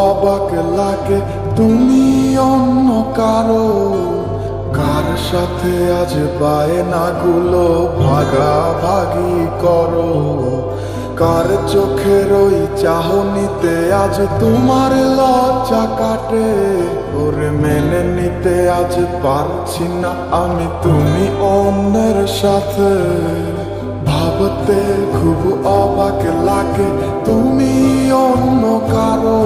অবাক লাগে তুমি অন্য কারো, কার সাথে আজ বায়নাগুলো ভাগাভাগি করো। কার চোখের ওই চাহনিতে আজ তোমার লজ্জা কাটে। ওরে মেনে নিতে আজ পারছি না আমি তুমি অন্যের সাথে। ভাবতে খুব অবাক লাগে তুমি অন্য কারো,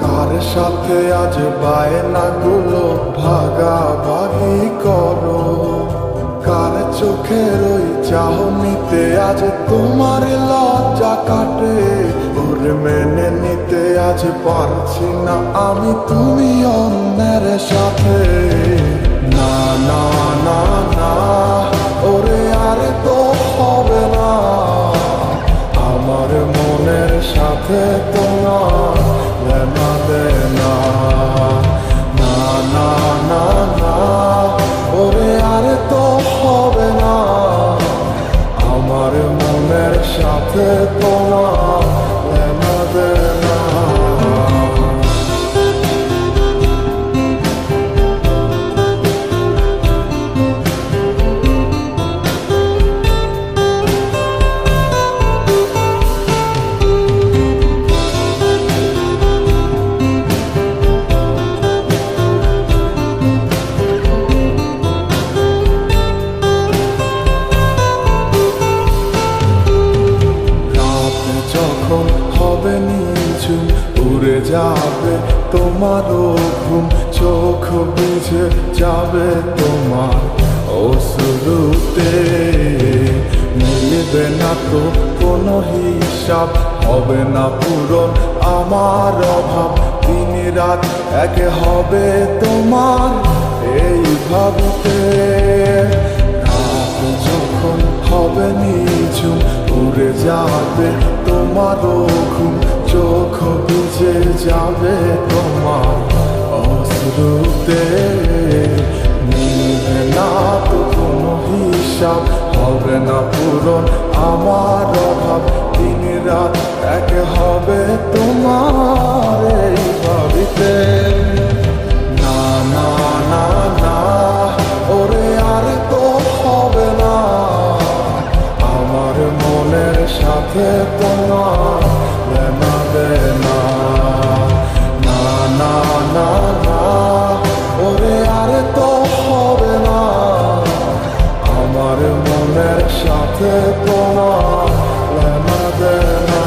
কার সাথে আজ বায়নাগুলো ভাগাভাগি করো। কার চোখের ওই চাহনিতে আজ তোমার লজ্জা কাটে। ওরে মেনে নিতে আজ পারছি না আমি তুমি অন্যের সাথে। না না না না ওরে আর তো হবে না, আমার মনের সাথে তোমার লেনা দেনা। না না না না ওরে আর তো হবে না, আমার মনের সাথে তোমার লেনা দেনা। যখন হবে নিঝুম উড়ে যাবে তোমারও ঘুম, চোখ বুঝে যাবে তোমার অশ্রুতে। মিলবে না তো কোনো হিসাব, হবে না পূরণ আমার অভাব। দিন রাত এক হবে তোমার এই ভাবিতে। রাত যখন হবে নিঝুম উড়ে যাবে তোমারও ঘুম, চোখ বুঝে যাবে তোমার অশ্রুতে। মিলবে না তো কোনো হিসাব, হবে না পূরণ আমার অভাব। দিন রাত এক হবে তোমার এই ভাবিতে। না না না না ওরে আর তো হবে না, আমার মনের সাথে তোমার লেনা দেনা। না না না না ওরে আর তো হবে না, আমার মনের সাথে তোমার লেনা দেনা।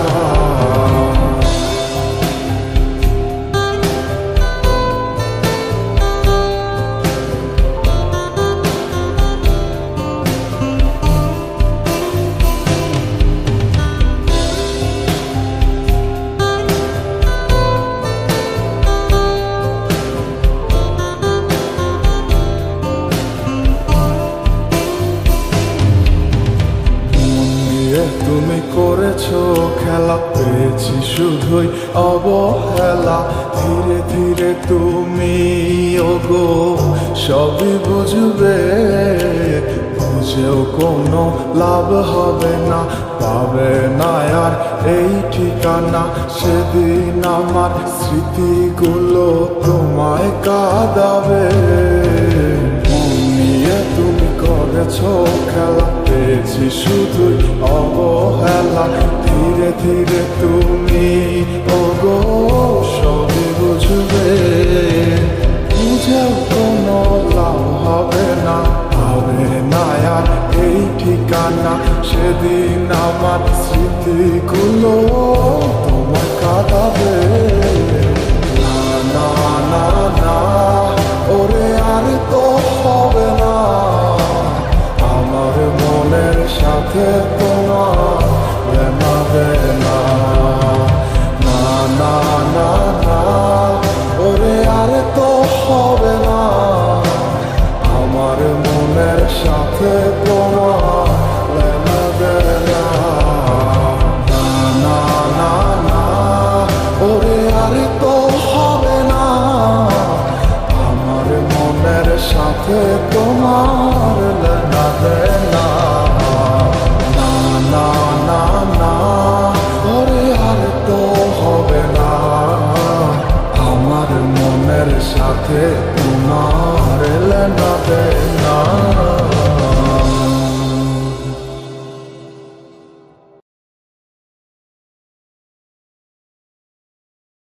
তুমি করেছো খেলা, পেয়েছি শুধুই অবহেলা। ধীরে ধীরে তুমি ওগো সবই বুঝবে, বুঝেও কোনো লাভ হবে না। পাবে না আর এই ঠিকানা, সেদিন আমার স্মৃতিগুলো তোমায় কাঁদাবে। তুমি করেছো খেলা, পেয়েছি শুধুই অবহেলা। ধীরে ধীরে তুমি ওগো সবই বুঝবে, বুঝেও কোনো লাভ হবে না। হবে না আর এই ঠিকানা, সেদিন আমার স্মৃতিগুলো তোমার কাঁদাবে। না না না না ওরে আর তো হবে না, আমার মনের সাথে তোমার লেনা দেনা। না না না না ওরে আর তো হবে না, আমার মনের সাথে তোমার লেনা দেনা। না না না না ওরে আর তো হবে না, আমার মনের সাথে তোমার লেনা দেনা। না না না না ওরে আর তো হবে না। তোমার লেনা দেনা